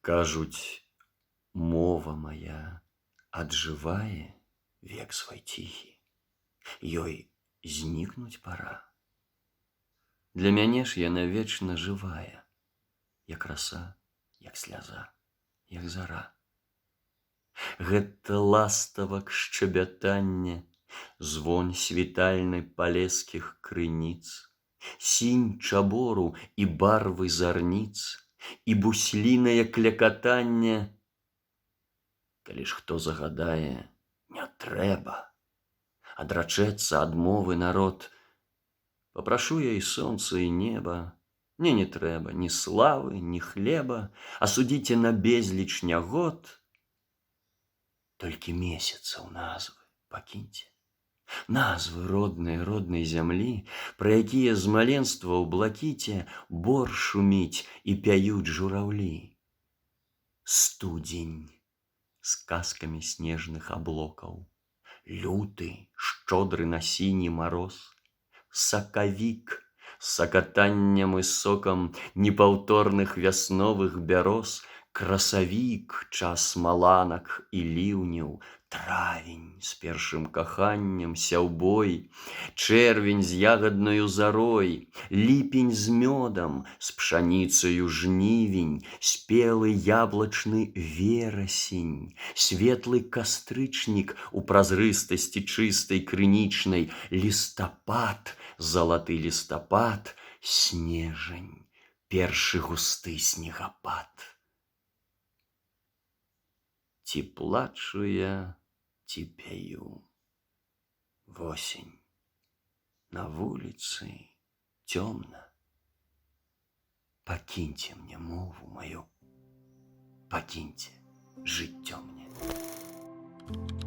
Кажуть, мова моя аджывае век свой ціхі, ёй знікнуць пора. Для мяне ж яна вечна жывая, як раса, як сляза, як зара. Гэта ластавак шчабятанне, звон світальнай палескіх крыніц, сінь чабору і барвы зарніц, і буслінае клякатанне. Калі ж хто загадае, не трэба, адрачэцца ад мовы народ, папрашу я і сонца, і неба, мне не трэба ні славы, ні хлеба, асудзіце на безліч нягод, толькі месяцаў назвы пакіньце, назвы роднай роднай зямлі, пра якія з маленства ў блакіце бор шуміць і пяюць жураўлі. Студзень з казкамі снежных аблокаў, люты, шчодры на сіні мароз, сакавік з сакатаннем і сокам непаўторных вясновых бяроз, красавік, час маланак і ліўняў, травень з першым каханнем, сяўбой, чэрвень з ягаднаю зарой, ліпень з мёдам, з пшаніцаю жнівень, спелы яблачны верасень, светлы кастрычнік у празрыстасці чыстай крынічнай, лістапад, залаты лістапад, снежань, першы густы снегапад. Ці плачу я, ці пяю. Восень. На вуліцы цёмна. Пакіньце мне мову маю, пакіньце жыццё мне.